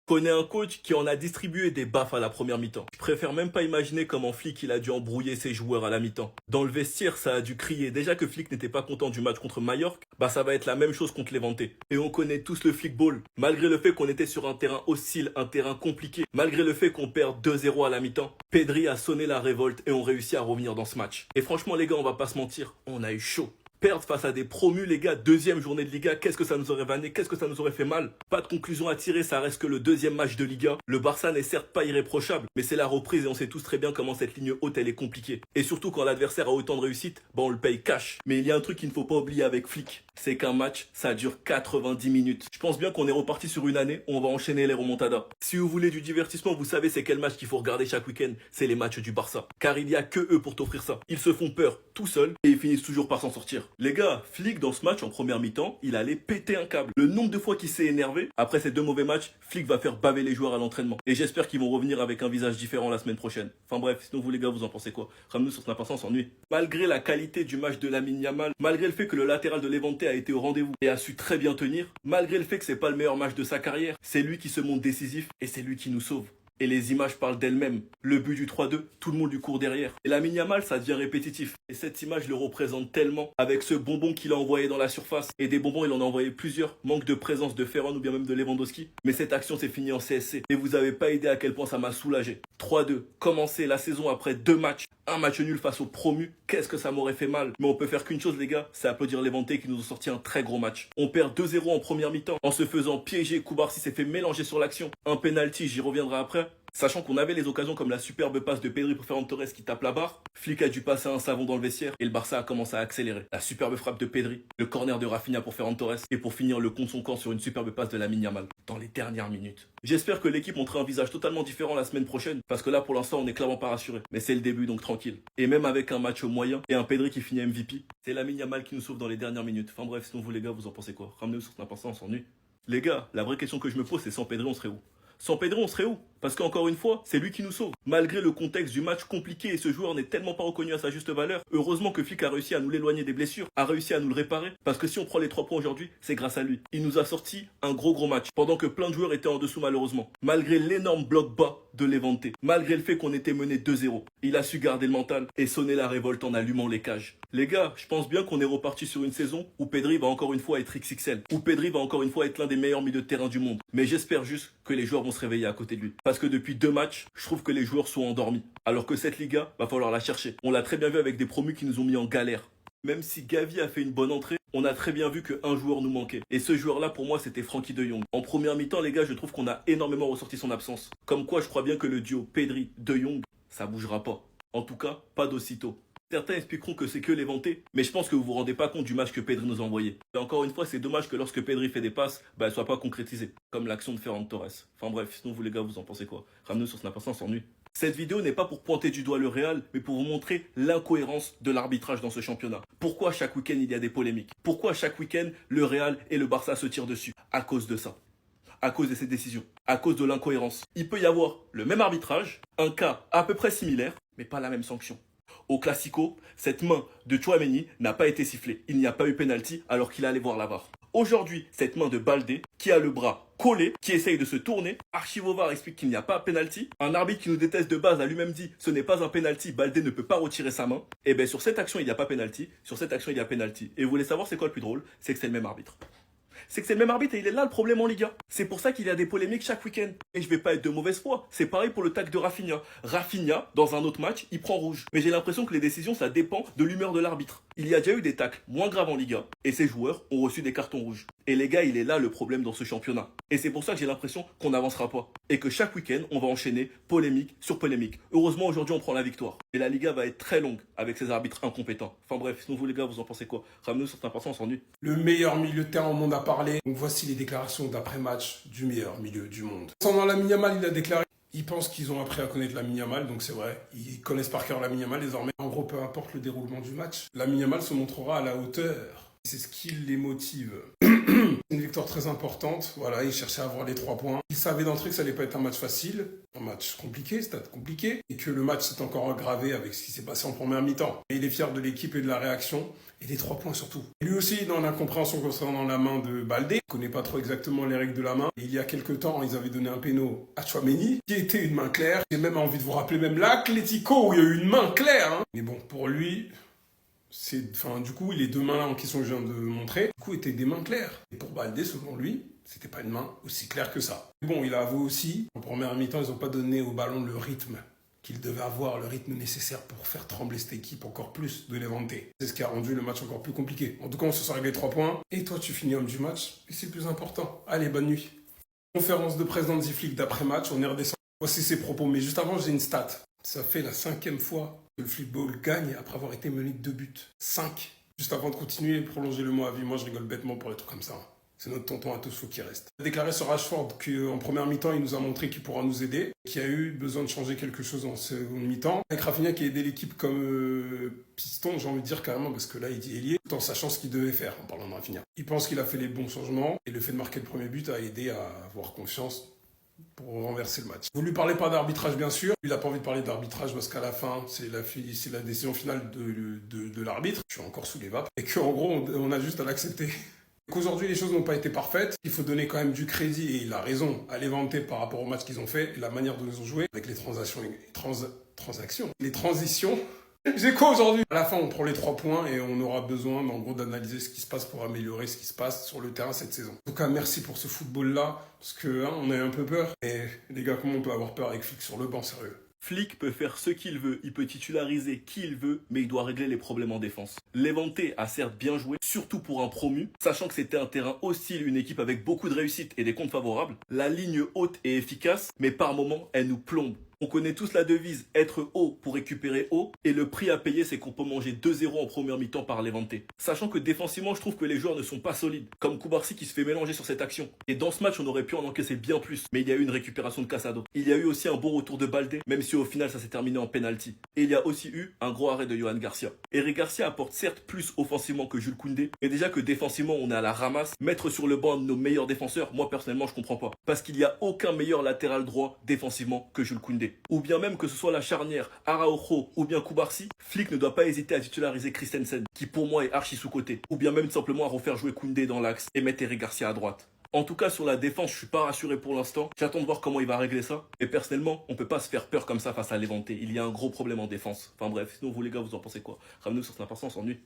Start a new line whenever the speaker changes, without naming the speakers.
Connais un coach qui en a distribué des baffes à la première mi-temps. Je préfère même pas imaginer comment Flick il a dû embrouiller ses joueurs à la mi-temps. Dans le vestiaire, ça a dû crier. Déjà que Flick n'était pas content du match contre Mallorca, bah ça va être la même chose contre Levante. Et on connaît tous le Flick ball. Malgré le fait qu'on était sur un terrain hostile, un terrain compliqué, malgré le fait qu'on perd 2-0 à la mi-temps, Pedri a sonné la révolte et on réussit à revenir dans ce match. Et franchement les gars, on va pas se mentir, on a eu chaud. Perdre face à des promus, les gars, deuxième journée de Liga, qu'est-ce que ça nous aurait vanné, qu'est-ce que ça nous aurait fait mal. Pas de conclusion à tirer, ça reste que le deuxième match de Liga. Le Barça n'est certes pas irréprochable, mais c'est la reprise et on sait tous très bien comment cette ligne haute elle est compliquée. Et surtout quand l'adversaire a autant de réussite, bah on le paye cash. Mais il y a un truc qu'il ne faut pas oublier avec Flick, c'est qu'un match, ça dure 90 minutes. Je pense bien qu'on est reparti sur une année où on va enchaîner les remontadas. Si vous voulez du divertissement, vous savez c'est quel match qu'il faut regarder chaque week-end, c'est les matchs du Barça. Car il y a que eux pour t'offrir ça. Ils se font peur tout seuls et ils finissent toujours par s'en sortir. Les gars, Flick dans ce match en première mi-temps, il allait péter un câble. Le nombre de fois qu'il s'est énervé, après ces deux mauvais matchs, Flick va faire baver les joueurs à l'entraînement. Et j'espère qu'ils vont revenir avec un visage différent la semaine prochaine. Enfin bref, sinon vous les gars, vous en pensez quoi? Ramenez-nous sur Snap, on s'ennuie. Malgré la qualité du match de Lamine Yamal, malgré le fait que le latéral de Levante a été au rendez-vous et a su très bien tenir, malgré le fait que c'est pas le meilleur match de sa carrière, c'est lui qui se montre décisif et c'est lui qui nous sauve. Et les images parlent d'elles-mêmes. Le but du 3-2, tout le monde lui court derrière. Et Lamine Yamal, ça devient répétitif. Et cette image le représente tellement, avec ce bonbon qu'il a envoyé dans la surface. Et des bonbons, il en a envoyé plusieurs. Manque de présence de Ferran ou bien même de Lewandowski. Mais cette action s'est finie en CSC. Et vous avez pas idée à quel point ça m'a soulagé. 3-2, commencer la saison après 2 matchs. Un match nul face aux promus, qu'est-ce que ça m'aurait fait mal. Mais on peut faire qu'une chose les gars, c'est applaudir Levante qui nous ont sorti un très gros match. On perd 2-0 en première mi-temps, en se faisant piéger, Koubarsi s'est fait mélanger sur l'action. Un penalty, j'y reviendrai après. Sachant qu'on avait les occasions comme la superbe passe de Pedri pour Ferran Torres qui tape la barre, Flick a dû passer un savon dans le vestiaire et le Barça a commencé à accélérer. La superbe frappe de Pedri, le corner de Rafinha pour Ferran Torres et pour finir le compte son camp sur une superbe passe de Lamine Yamal dans les dernières minutes. J'espère que l'équipe montrera un visage totalement différent la semaine prochaine parce que là pour l'instant on est clairement pas rassuré. Mais c'est le début donc tranquille. Et même avec un match moyen et un Pedri qui finit MVP, c'est Lamine Yamal qui nous sauve dans les dernières minutes. Enfin bref, sinon vous les gars vous en pensez quoi? Ramenez-nous sur Snap, on s'ennuie. Les gars, la vraie question que je me pose c'est sans Pedri on serait où? Sans Pedri, on serait où? Parce qu'encore une fois, c'est lui qui nous sauve. Malgré le contexte du match compliqué et ce joueur n'est tellement pas reconnu à sa juste valeur, heureusement que Flick a réussi à nous l'éloigner des blessures, a réussi à nous le réparer, parce que si on prend les 3 points aujourd'hui, c'est grâce à lui. Il nous a sorti un gros match, pendant que plein de joueurs étaient en dessous malheureusement. Malgré l'énorme bloc bas de Levante, malgré le fait qu'on était mené 2-0, il a su garder le mental et sonner la révolte en allumant les cages. Les gars, je pense bien qu'on est reparti sur une saison où Pedri va encore une fois être XXL, où Pedri va encore une fois être l'un des meilleurs milieux de terrain du monde. Mais j'espère juste que les joueurs vont se réveiller à côté de lui. Parce que depuis 2 matchs, je trouve que les joueurs sont endormis. Alors que cette Liga, va falloir la chercher. On l'a très bien vu avec des promus qui nous ont mis en galère. Même si Gavi a fait une bonne entrée, on a très bien vu qu'un joueur nous manquait. Et ce joueur-là, pour moi, c'était Frenkie de Jong. En première mi-temps, les gars, je trouve qu'on a énormément ressorti son absence. Comme quoi, je crois bien que le duo Pedri-de Jong, ça bougera pas. En tout cas, pas d'aussitôt. Certains expliqueront que c'est que Levante, mais je pense que vous vous rendez pas compte du match que Pedri nous a envoyé. Et encore une fois, c'est dommage que lorsque Pedri fait des passes, elles soient pas concrétisées, comme l'action de Ferran Torres. Enfin bref, sinon vous les gars, vous en pensez quoi? Ramenez-nous sur Snap, on s'ennuie. Cette vidéo n'est pas pour pointer du doigt le Real, mais pour vous montrer l'incohérence de l'arbitrage dans ce championnat. Pourquoi chaque week-end il y a des polémiques? Pourquoi chaque week-end le Real et le Barça se tirent dessus? À cause de ça. À cause de ces décisions. À cause de l'incohérence. Il peut y avoir le même arbitrage, un cas à peu près similaire, mais pas la même sanction. Au Classico, cette main de Tchouaméni n'a pas été sifflée. Il n'y a pas eu pénalty alors qu'il allait voir la VAR. Aujourd'hui, cette main de Baldé, qui a le bras collé, qui essaye de se tourner, Archivovar explique qu'il n'y a pas pénalty. Un arbitre qui nous déteste de base a lui-même dit ce n'est pas un pénalty, Baldé ne peut pas retirer sa main. Et bien sur cette action il n'y a pas pénalty, sur cette action il y a pénalty. Et vous voulez savoir c'est quoi le plus drôle? C'est que c'est le même arbitre. C'est que c'est le même arbitre et il est là le problème en Liga. C'est pour ça qu'il y a des polémiques chaque week-end. Et je vais pas être de mauvaise foi. C'est pareil pour le tacle de Rafinha. Rafinha, dans un autre match, il prend rouge. Mais j'ai l'impression que les décisions, ça dépend de l'humeur de l'arbitre. Il y a déjà eu des tacles moins graves en Liga et ces joueurs ont reçu des cartons rouges. Et les gars, il est là le problème dans ce championnat. Et c'est pour ça que j'ai l'impression qu'on n'avancera pas. Et que chaque week-end, on va enchaîner polémique sur polémique. Heureusement, aujourd'hui, on prend la victoire. Et la Liga va être très longue avec ces arbitres incompétents. Enfin bref, sinon vous les gars, vous en pensez quoi? Ramenez-nous sur Snap, on s'ennuie.
Le meilleur milieu de terrain au monde a parlé. Donc voici les déclarations d'après-match du meilleur milieu du monde. Concernant Lamine Yamal, il a déclaré ils pensent qu'ils ont appris à connaître Lamine Yamal, donc c'est vrai. Ils connaissent par cœur Lamine Yamal désormais. En gros, peu importe le déroulement du match, Lamine Yamal se montrera à la hauteur. C'est ce qui les motive. Une victoire très importante. Voilà, il cherchait à avoir les 3 points. Il savait d'entrée que ça allait pas être un match facile, un match compliqué, stade compliqué, et que le match s'est encore aggravé avec ce qui s'est passé en première mi-temps. Et il est fier de l'équipe et de la réaction, et des 3 points surtout. Et lui aussi, dans l'incompréhension concernant la main de Baldé, il connaît pas trop exactement les règles de la main. Et il y a quelques temps, ils avaient donné un péno à Tchouaméni, qui était une main claire. J'ai même envie de vous rappeler même l'Atlético, où il y a eu une main claire. Hein. Mais bon, pour lui... du coup, les 2 mains là en question que je viens de montrer, du coup, étaient des mains claires. Et pour Baldé, selon lui, c'était pas une main aussi claire que ça. Mais bon, il a avoué aussi, en première mi-temps, ils n'ont pas donné au ballon le rythme qu'il devait avoir, le rythme nécessaire pour faire trembler cette équipe encore plus de Levante. C'est ce qui a rendu le match encore plus compliqué. En tout cas, on se sort avec les 3 points. Et toi, tu finis homme du match. Et c'est le plus important. Allez, bonne nuit. Conférence de presse d'Hansi Flick d'après-match, on est redescendu. Voici ses propos. Mais juste avant, j'ai une stat. Ça fait la 5e fois que le football gagne après avoir été mené de 2 buts. 5. Juste avant de continuer et prolonger le mot à vie, moi je rigole bêtement pour les trucs comme ça. C'est notre tonton Atosso qui reste. Il a déclaré sur Rashford qu'en première mi-temps, il nous a montré qu'il pourra nous aider, qu'il a eu besoin de changer quelque chose en seconde mi-temps. Avec Rafinha qui a aidé l'équipe comme piston, j'ai envie de dire carrément, parce que là il dit ailier, tout en sachant ce qu'il devait faire en parlant de Rafinha. Il pense qu'il a fait les bons changements et le fait de marquer le premier but a aidé à avoir confiance pour renverser le match. Vous lui parlez pas d'arbitrage bien sûr, il n'a pas envie de parler d'arbitrage parce qu'à la fin c'est la décision finale de l'arbitre, je suis encore sous les vapes, et qu'en gros on a juste à l'accepter. Qu'aujourd'hui les choses n'ont pas été parfaites, il faut donner quand même du crédit, et il a raison, à Levante par rapport au match qu'ils ont fait, et la manière dont ils ont joué, avec les les transitions. J'ai quoi aujourd'hui? À la fin, on prend les 3 points et on aura besoin, en gros, d'analyser ce qui se passe pour améliorer ce qui se passe sur le terrain cette saison. En tout cas, merci pour ce football-là, parce que on a eu un peu peur. Et les gars, comment on peut avoir peur avec Flick sur le banc, sérieux?
Flick peut faire ce qu'il veut, il peut titulariser qui il veut, mais il doit régler les problèmes en défense. Levante a certes bien joué, surtout pour un promu, sachant que c'était un terrain hostile, une équipe avec beaucoup de réussite et des comptes favorables. La ligne haute est efficace, mais par moments, elle nous plombe. On connaît tous la devise être haut pour récupérer haut, et le prix à payer, c'est qu'on peut manger 2-0 en première mi-temps par Levante. Sachant que défensivement, je trouve que les joueurs ne sont pas solides, comme Koubarsi qui se fait mélanger sur cette action. Et dans ce match, on aurait pu en encaisser bien plus, mais il y a eu une récupération de Casado. Il y a eu aussi un bon retour de Baldé, même si au final ça s'est terminé en penalty. Et il y a aussi eu un gros arrêt de Yohan Garcia. Eric Garcia apporte certes plus offensivement que Jules Koundé, et déjà que défensivement on est à la ramasse, mettre sur le banc nos meilleurs défenseurs, moi personnellement je comprends pas. Parce qu'il n'y a aucun meilleur latéral droit défensivement que Jules Koundé. Ou bien même que ce soit la charnière Araujo ou bien Koubarsi, Flick ne doit pas hésiter à titulariser Christensen, qui pour moi est archi sous-coté. Ou bien même simplement à refaire jouer Koundé dans l'axe et mettre Eric Garcia à droite. En tout cas, sur la défense, je suis pas rassuré pour l'instant. J'attends de voir comment il va régler ça. Et personnellement, on peut pas se faire peur comme ça face à Levante. Il y a un gros problème en défense. Enfin bref, sinon vous les gars, vous en pensez quoi? Ramenez-nous sur Snap, on s'ennuie.